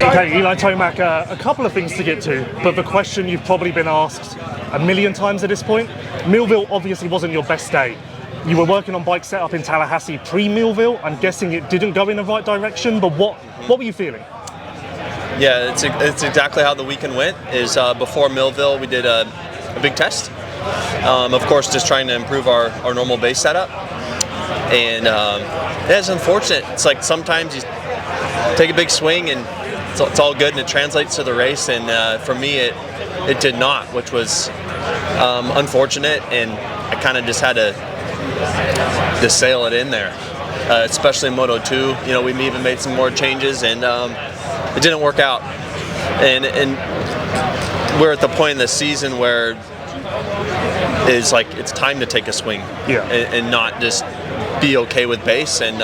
Okay, Eli Tomac, a couple of things to get to, but the question you've probably been asked a million times at this point. Millville obviously wasn't your best day. You were working on bike setup in Tallahassee pre-Millville. I'm guessing it didn't go in the right direction, but what were you feeling? Yeah, it's exactly how the weekend went. Is before Millville, we did a big test. Of course, just trying to improve our normal base setup. And it's unfortunate. It's like sometimes you take a big swing and it's all good and it translates to the race. And for me, it did not, which was unfortunate. And I kind of just had to sail it in there, especially in Moto 2. You know, we even made some more changes and it didn't work out. And we're at the point in the season where it's like it's time to take a swing, and not just be okay with base. And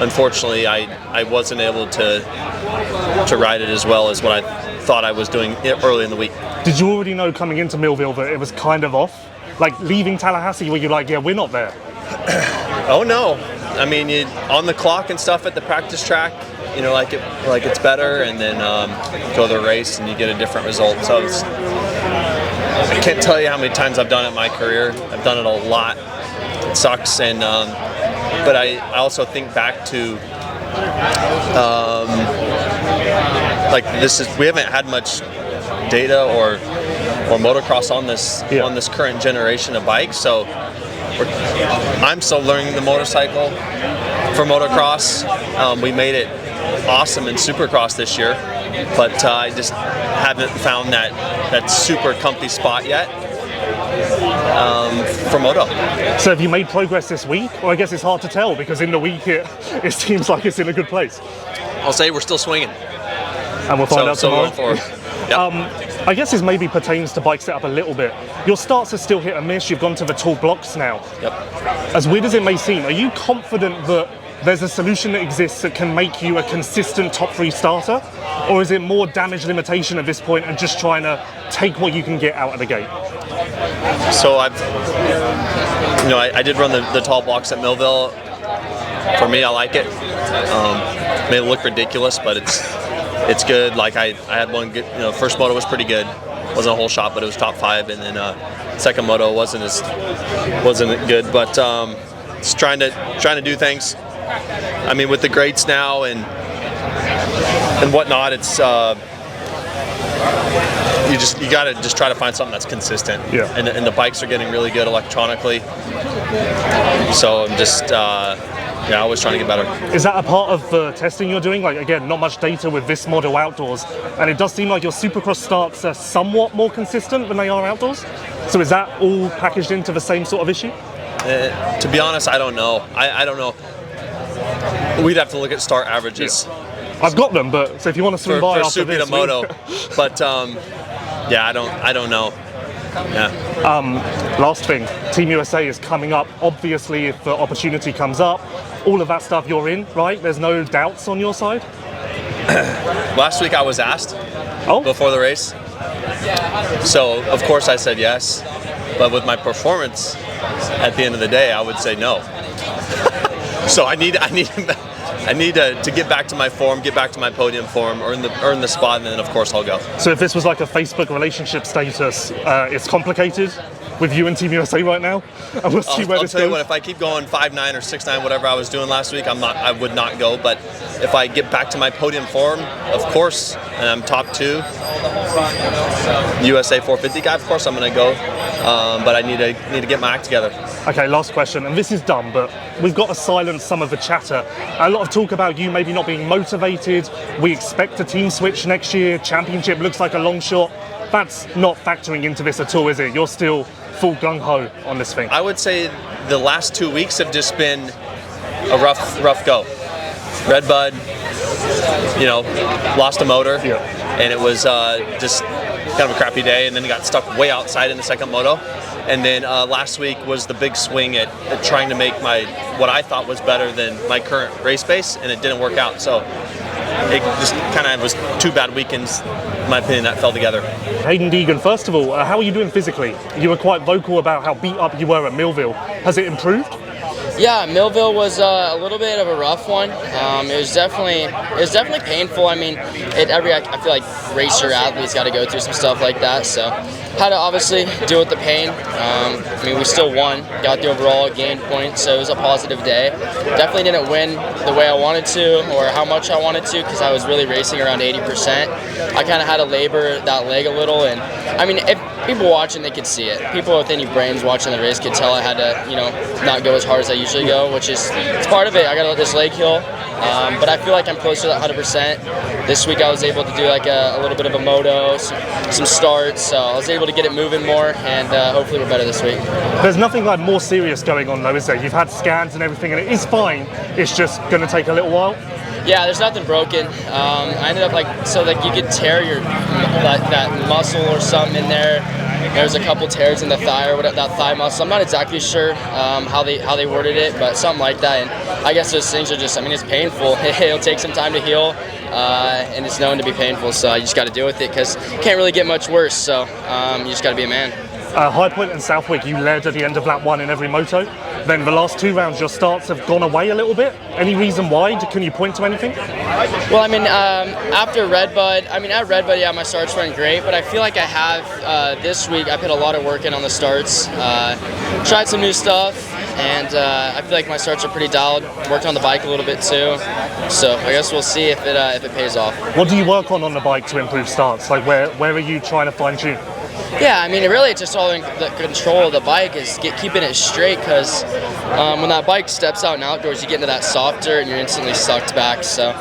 unfortunately, I wasn't able to ride it as well as what I thought I was doing early in the week. Did you already know coming into Millville that it was kind of off? Like leaving Tallahassee, were you like, yeah, we're not there? Oh no, I mean, on the clock and stuff at the practice track, you know, like it's better, and then go to the race and you get a different result. So I can't tell you how many times I've done it in my career. I've done it a lot. It sucks, and but I also think back to like we haven't had much data or motocross on this current generation of bikes, so I'm still learning the motorcycle for motocross. We made it awesome in Supercross this year, but I just haven't found that super comfy spot yet for moto. So have you made progress this week? Or I guess it's hard to tell because in the week it seems like it's in a good place. I'll say we're still swinging. And we'll find out tomorrow. Yep. I guess this maybe pertains to bike setup a little bit. Your starts are still hit and miss. You've gone to the tall blocks now. Yep. As weird as it may seem, are you confident that there's a solution that exists that can make you a consistent top 3 starter? Or is it more damage limitation at this point and just trying to take what you can get out of the gate? So I did run the tall blocks at Millville. For me, I like it. May look ridiculous, but it's good. Like I had one good, first moto was pretty good. Wasn't a whole shot, but it was top 5, and then second moto wasn't good, but just trying to do things. I mean, with the grades now and whatnot, it's you gotta just try to find something that's consistent. Yeah. And the bikes are getting really good electronically, so I'm just always trying to get better. Is that a part of the testing you're doing? Like, again, not much data with this model outdoors, and it does seem like your Supercross starts are somewhat more consistent than they are outdoors. So is that all packaged into the same sort of issue? To be honest, I don't know. I don't know. We'd have to look at start averages. Yeah. I've got them, but so if you want to swing by after this, for Moto, but I don't know. Yeah. Last thing, Team USA is coming up. Obviously, if the opportunity comes up, all of that stuff you're in, right? There's no doubts on your side? Last week I was asked before the race. So, of course, I said yes. But with my performance, at the end of the day, I would say no. So I need to get back to my form, get back to my podium form, earn the spot, and then of course I'll go. So if this was like a Facebook relationship status, it's complicated with you and Team USA right now, and we'll see where this goes. I'll tell you what, if I keep going 5.9 or 6.9, whatever I was doing last week, I would not go. But if I get back to my podium form, of course, and I'm top 2 USA 450 guy, of course I'm going to go. But I need to get my act together. Okay, last question, and this is dumb, but we've got to silence some of the chatter. A lot of talk about you maybe not being motivated. We expect a team switch next year. Championship looks like a long shot. That's not factoring into this at all, is it? You're still full gung-ho on this thing. I would say the last 2 weeks have just been a rough go. Red Bud, lost a motor, and it was just kind of a crappy day, and then got stuck way outside in the second moto. And then last week was the big swing at trying to make what I thought was better than my current race pace, and it didn't work out. So it just kind of was 2 bad weekends, in my opinion, that fell together. Haiden Deegan, first of all, how are you doing physically? You were quite vocal about how beat up you were at Millville. Has it improved? Yeah, Millville was a little bit of a rough one. It was definitely painful. I mean, I feel like racer athletes got to go through some stuff like that. So had to obviously deal with the pain. I mean, we still won, got the overall, gained points, so it was a positive day. Definitely didn't win the way I wanted to or how much I wanted to because I was really racing around 80%. I kind of had to labor that leg a little, and I mean, if people watching, they could see it. People with any brains watching the race could tell I had to, not go as hard as I usually go, which is it's part of it. I got to let this leg heal. But I feel like I'm closer to that 100%. This week I was able to do like a little bit of a moto, some starts, so I was able to get it moving more, and hopefully we're better this week. There's nothing like more serious going on though, is there? You've had scans and everything, and it is fine. It's just going to take a little while. Yeah, there's nothing broken. I ended up you could tear that muscle or something in there. There's a couple tears in the thigh or whatever, that thigh muscle. I'm not exactly sure how they worded it, but something like that. And I guess those things are just, it's painful. It'll take some time to heal, and it's known to be painful. So you just got to deal with it because it can't really get much worse. So you just got to be a man. High Point and Southwick, you led at the end of lap 1 in every moto. Then the last 2 rounds, your starts have gone away a little bit. Any reason why? Can you point to anything? Well, after Redbud, at Redbud, yeah, my starts went great, but I feel like I have this week. I put a lot of work in on the starts, tried some new stuff, and I feel like my starts are pretty dialed. Worked on the bike a little bit too, so I guess we'll see if it pays off. What do you work on the bike to improve starts? Like where are you trying to fine tune? Yeah, really it's just all in the control of the bike is keeping it straight because when that bike steps out and outdoors, you get into that soft dirt and you're instantly sucked back. So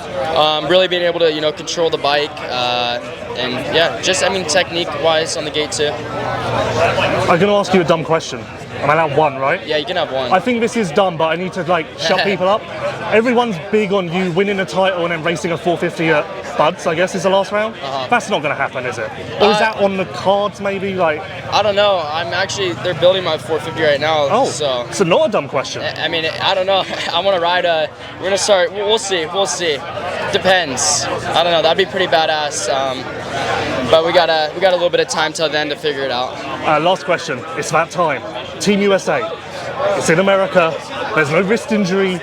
really being able to control the bike and yeah, just technique-wise on the gate too. I'm going to ask you a dumb question. I'm allowed one, right? Yeah, you can have one. I think this is dumb, but I need to shut people up. Everyone's big on you winning a title and then racing a 450 at Buds, I guess is the last round. That's not going to happen, is it? Or is that on the cards maybe? I don't know. They're building my 450 right now. Oh, so not a dumb question. I don't know. I want to ride we're going to start, we'll see. Depends. I don't know. That'd be pretty badass. But we got a little bit of time till then to figure it out. Last question. It's that time. Team USA. It's in America. There's no wrist injury.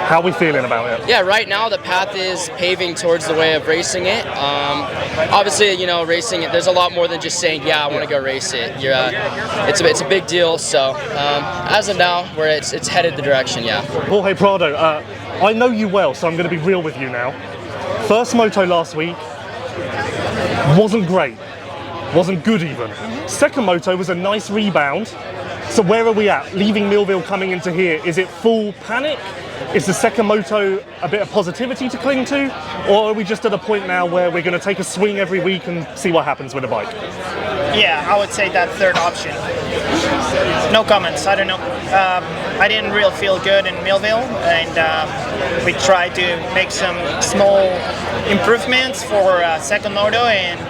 How are we feeling about it? Yeah, right now the path is paving towards the way of racing it. Obviously, racing it, there's a lot more than just saying, yeah, I want to go race it. It's a big deal. So as of now, it's headed the direction, yeah. Jorge Prado, I know you well, so I'm going to be real with you now. First moto last week wasn't great. Wasn't good even. Second moto was a nice rebound. So where are we at? Leaving Millville, coming into here, is it full panic? Is the second moto a bit of positivity to cling to? Or are we just at a point now where we're going to take a swing every week and see what happens with the bike? Yeah, I would say that third option. No comments, I don't know. I didn't really feel good in Millville, and we tried to make some small improvements for second moto, and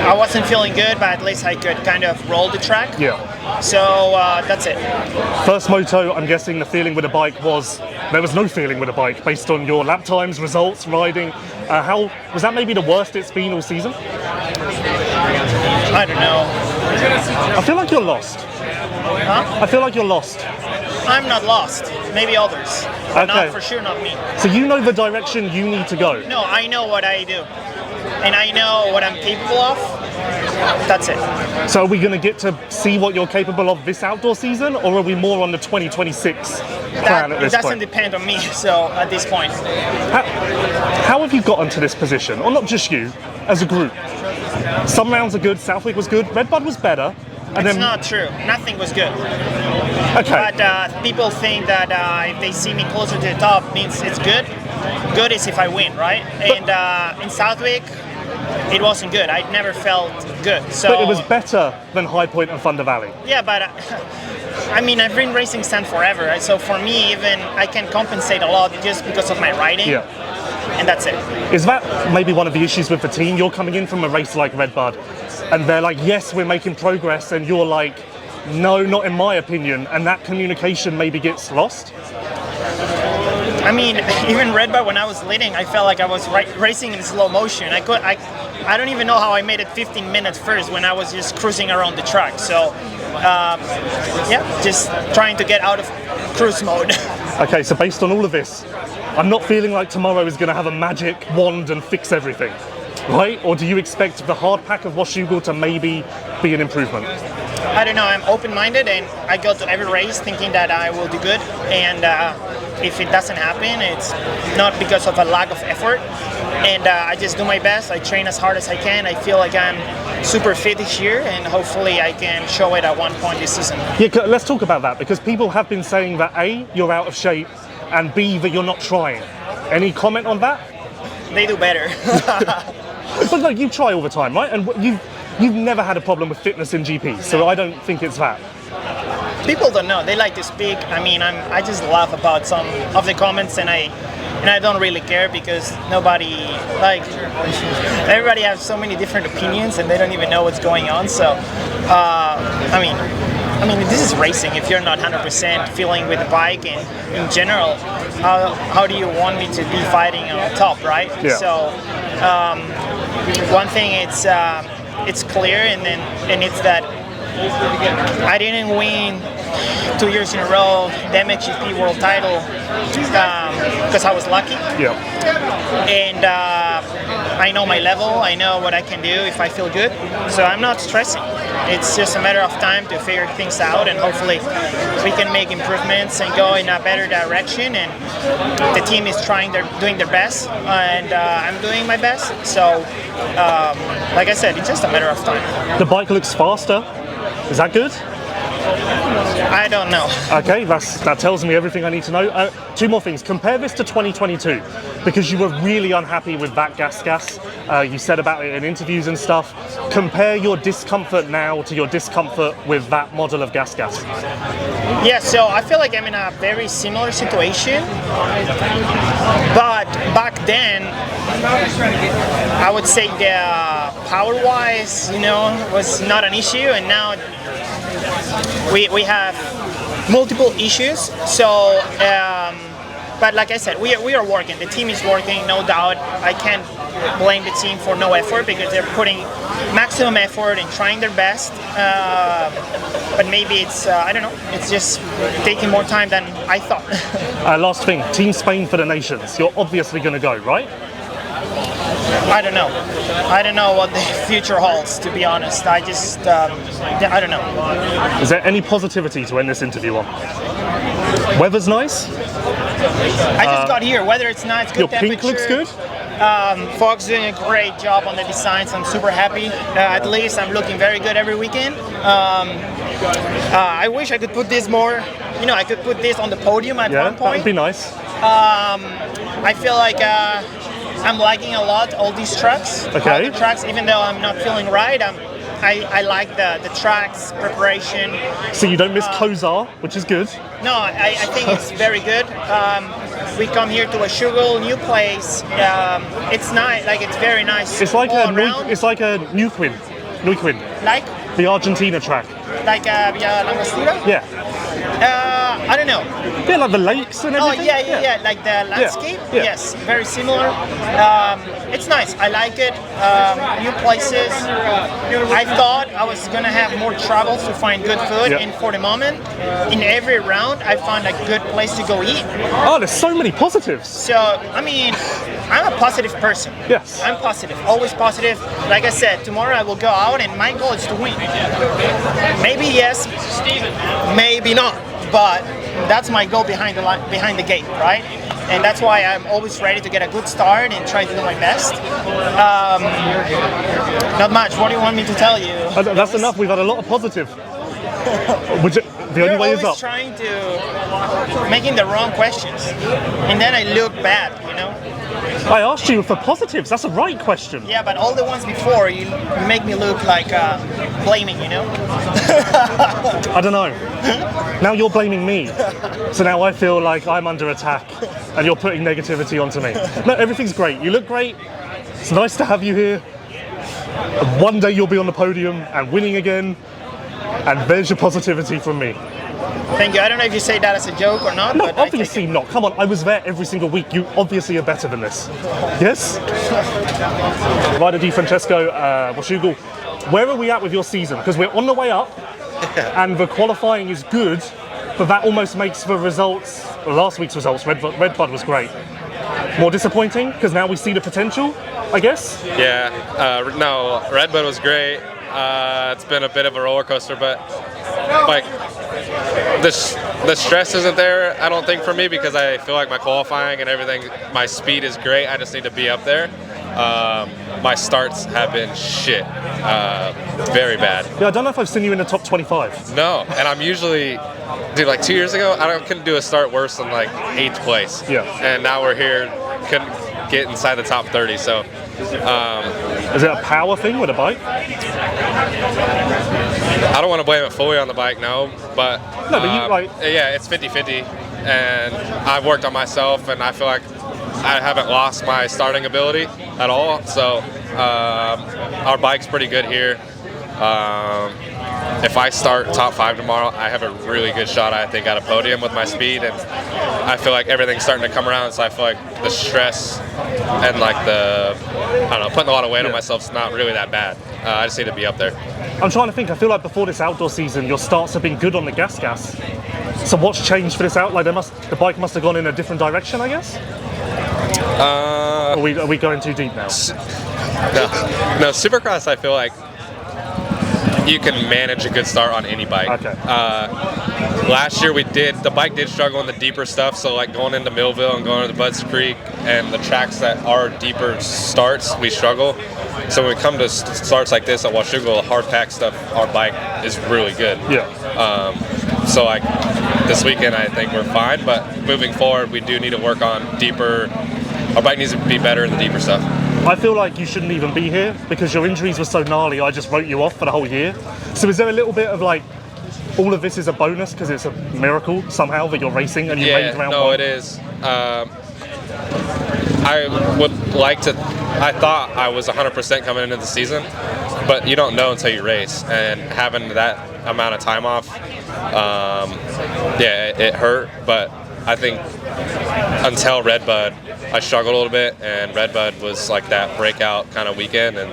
I wasn't feeling good, but at least I could kind of roll the track. Yeah. So that's it. First moto, I'm guessing the feeling with the bike was, there was no feeling with the bike based on your lap times, results, riding. How was that maybe the worst it's been all season? I don't know. I feel like you're lost. Huh? I feel like you're lost. I'm not lost. Maybe others. But Okay. not for sure, not me. So you know the direction you need to go. No, I know what I do. And I know what I'm capable of. That's it. So are we going to get to see what you're capable of this outdoor season, or are we more on the 2026 plan at this It doesn't point? depend on me, so at this point. How have you gotten to this position? Or not just you, as a group? Some rounds are good, Southwick was good, Redbud was better. And It's not true. Nothing was good. Okay. But people think that if they see me closer to the top, means it's good. Good is if I win, right? And in Southwick, it wasn't good. I never felt good. So, But it was better than High Point and Thunder Valley. Yeah, but I've been racing sand forever, right? So for me, even I can compensate a lot just because of my riding. Yeah. And that's it. Is that maybe one of the issues with the team? You're coming in from a race like Redbud, and they're like, yes, we're making progress, and you're like, no, not in my opinion, and that communication maybe gets lost? Even Redbud, when I was leading, I felt like I was racing in slow motion. I don't even know how I made it 15 minutes first when I was just cruising around the track. So yeah, just trying to get out of cruise mode. Okay, so based on all of this, I'm not feeling like tomorrow is going to have a magic wand and fix everything, right? Or do you expect the hard pack of Washougal to maybe be an improvement? I don't know, I'm open-minded and I go to every race thinking that I will do good, and if it doesn't happen, it's not because of a lack of effort, and I just do my best. I train as hard as I can. I feel like I'm super fit this year, and hopefully I can show it at one point this season. Yeah, let's talk about that, because people have been saying that A, you're out of shape, and B, that you're not trying. Any comment on that? They do better. But look, you try all the time, right? And you've never had a problem with fitness in GP, so I don't think it's that. People don't know. They like to speak. I mean, I just laugh about some of the comments, and I don't really care, because everybody has so many different opinions, and they don't even know what's going on. So, I mean, this is racing. If you're not 100% feeling with the bike and in general, how do you want me to be fighting on top, right? Yeah. So, one thing it's clear, and it's that I didn't win 2 years in a row the MXGP world title because I was lucky. Yeah. And I know my level. I know what I can do if I feel good. So I'm not stressing. It's just a matter of time to figure things out, and hopefully we can make improvements and go in a better direction. And the team is doing their best, and I'm doing my best. So, like I said, it's just a matter of time. The bike looks faster. Is that good? I don't know. Okay, that tells me everything I need to know. Two more things. Compare this to 2022, because you were really unhappy with that gas. You said about it in interviews and stuff. Compare your discomfort now to your discomfort with that model of gas. Yeah, so I feel like I'm in a very similar situation, but back then I would say the power-wise, was not an issue, and now we have multiple issues. So, but like I said, we are working. The team is working, no doubt. I can't blame the team for no effort, because they're putting maximum effort and trying their best. But maybe it's, I don't know, it's just taking more time than I thought. Last thing, Team Spain for the Nations. You're obviously going to go, right? I don't know. I don't know what the future holds, to be honest. I just, I don't know. Is there any positivity to end this interview on? Weather's nice? I just got here. Weather is nice, good your temperature. pink looks good? Fox doing a great job on the designs. I'm super happy. At least I'm looking very good every weekend. I wish I could put this more, I could put this on the podium at one point. That would be nice. I feel like I'm liking a lot all these tracks. Okay. The tracks, even though I'm not feeling right, I like the tracks preparation. So you don't miss Kozar, which is good. No, I think it's very good. We come here to Washougal, new place. It's nice, it's very nice. It's like all a Neuquén. Like the Argentina track. Like Villa Langostura? Yeah. I don't know. Yeah, like the lakes and everything. Oh, yeah, like the landscape. Yeah. Yes, very similar. It's nice. I like it. New places. I thought I was going to have more troubles to find good food, and for the moment, in every round, I found a good place to go eat. Oh, there's so many positives. So, I mean, I'm a positive person. Yes. I'm positive, always positive. Like I said, tomorrow I will go out, and my goal is to win. Maybe yes, maybe not. But that's my goal behind the gate, right? And that's why I'm always ready to get a good start and try to do my best. Not much. What do you want me to tell you? That's enough. We've had a lot of positive. The only way is up. Trying to making the wrong questions, and then I look bad, I asked you for positives. That's the right question. Yeah, but all the ones before, you make me look like blaming, I don't know. Now you're blaming me. So now I feel like I'm under attack and you're putting negativity onto me. No, everything's great. You look great. It's nice to have you here. One day you'll be on the podium and winning again. And there's your positivity from me. Thank you. I don't know if you say that as a joke or not. No, but obviously not. Come on, I was there every single week. You obviously are better than this. Yes? Ryder DiFrancesco, Washougal, where are we at with your season? Because we're on the way up. and the qualifying is good, but that almost makes the results, last week's results, Red Bud was great. More disappointing, because now we see the potential, I guess? Yeah, no, Red Bud was great. It's been a bit of a roller coaster, but like the stress isn't there, I don't think, for me, because I feel like my qualifying and everything, my speed is great. I just need to be up there. My starts have been shit, very bad. Yeah, I don't know if I've seen you in the top 25. No, and I'm usually, dude, like 2 years ago, couldn't do a start worse than like 8th place. Yeah. And now we're here, couldn't get inside the top 30, so. Is it a power thing with a bike? I don't want to blame it fully on the bike, no, but yeah, it's 50-50, and I've worked on myself, and I feel like I haven't lost my starting ability at all, so our bike's pretty good here. If I start top 5 tomorrow, I have a really good shot, I think, at a podium with my speed, and I feel like everything's starting to come around, so I feel like the stress and like putting a lot of weight on myself is not really that bad. I just need to be up there. I'm trying to think, I feel like before this outdoor season, your starts have been good on the gas. So what's changed for this out? Like the bike must have gone in a different direction, I guess? Are we going too deep now? No, Supercross, I feel like you can manage a good start on any bike. Okay. Last year the bike did struggle in the deeper stuff, so like going into Millville and going to the Butts Creek and the tracks that are deeper starts, we struggle. So when we come to starts like this at Washougal, hard pack stuff, our bike is really good. Yeah. So like this weekend, I think we're fine, but moving forward, we do need to work on deeper. Our bike needs to be better in the deeper stuff. I feel like you shouldn't even be here because your injuries were so gnarly, I just wrote you off for the whole year. So is there a little bit of like, all of this is a bonus because it's a miracle somehow that you're racing and you made round one? No, it is. I would like to, I thought I was 100% coming into the season, but you don't know until you race, and having that amount of time off, it hurt, but I think until Red Bud, I struggled a little bit, and Red Bud was like that breakout kind of weekend, and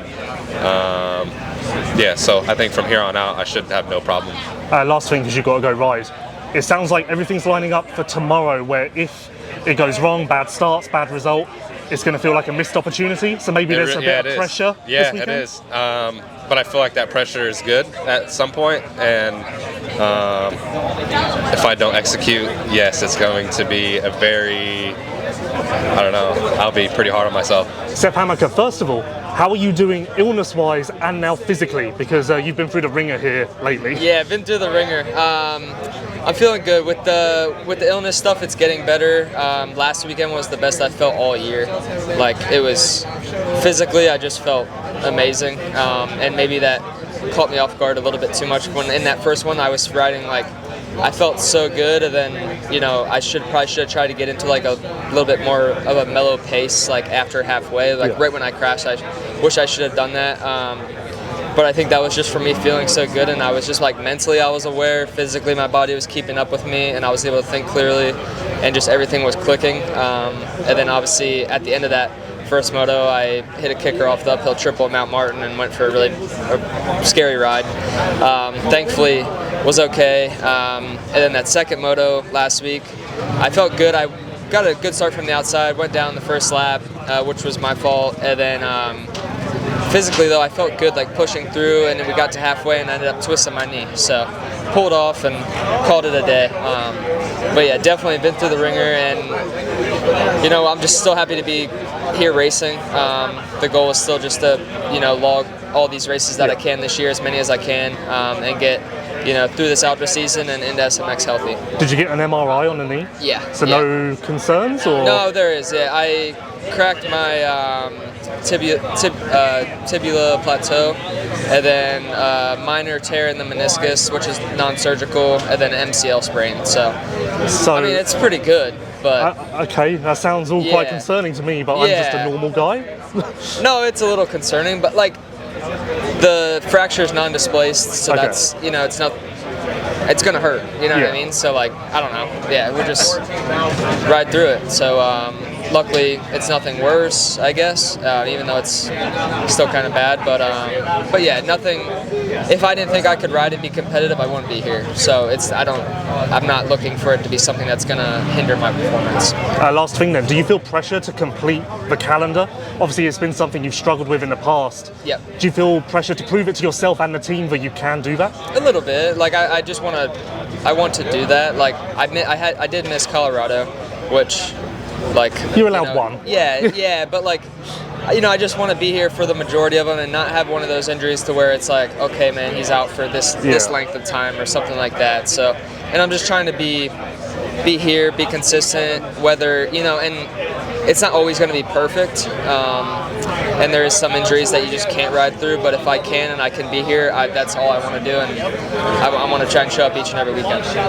so I think from here on out, I should have no problem. Last thing, because you've got to go ride. It sounds like everything's lining up for tomorrow, where if it goes wrong, bad starts, bad result, it's going to feel like a missed opportunity. So maybe there's a bit of pressure this weekend. Yeah, it is. But I feel like that pressure is good at some point, and if I don't execute, yes, it's going to be a very, I don't know, I'll be pretty hard on myself. Seth Hammaker, first of all, how are you doing illness-wise and now physically? Because you've been through the ringer here lately. Yeah, I've been through the ringer. I'm feeling good with the illness stuff. It's getting better. Last weekend was the best I felt all year. Like, it was physically, I just felt amazing, and maybe that caught me off guard a little bit too much. When in that first one, I was riding like, I felt so good, and then I probably should have tried to get into like a little bit more of a mellow pace like after halfway. Like right when I crashed, I wish I should have done that. But I think that was just for me feeling so good, and I was just like mentally I was aware, physically my body was keeping up with me, and I was able to think clearly, and just everything was clicking. And then obviously at the end of that first moto, I hit a kicker off the uphill triple at Mount Martin and went for a really scary ride. Thankfully, was okay. And then that second moto last week, I felt good. I got a good start from the outside, went down the first lap, which was my fault. And then physically, though, I felt good, like pushing through, and then we got to halfway and I ended up twisting my knee. So pulled off and called it a day. But yeah, definitely been through the ringer, and I'm just still happy to be here racing. The goal is still just to log all these races that I can this year, as many as I can, and get through this outdoor season and into SMX healthy. Did you get an MRI on the knee? Yeah. So no concerns, or? No, there is. Yeah, I cracked my tibula plateau, and then minor tear in the meniscus, which is non-surgical, and then MCL sprain. So I mean, it's pretty good. But okay, that sounds all quite concerning to me, but I'm just a normal guy. No, it's a little concerning, but like the fracture is non-displaced, so that's it's not. It's gonna hurt, what I mean? So like, I don't know. Yeah, we'll just ride through it. So luckily, it's nothing worse, I guess. Even though it's still kind of bad, but yeah, nothing if I didn't think I could ride and be competitive, I wouldn't be here. So I'm not looking for it to be something that's going to hinder my performance. Last thing then, do you feel pressure to complete the calendar? Obviously, it's been something you've struggled with in the past. Yep. Do you feel pressure to prove it to yourself and the team that you can do that? A little bit. Like I just want to do that. Like I did miss Colorado, which like you're allowed one. Yeah, but like I just want to be here for the majority of them and not have one of those injuries to where it's like, okay, man, he's out for this length of time or something like that. So, and I'm just trying to be here, be consistent, whether, and it's not always going to be perfect. And there is some injuries that you just can't ride through, but if I can and I can be here, that's all I want to do, and I want to try and show up each and every weekend.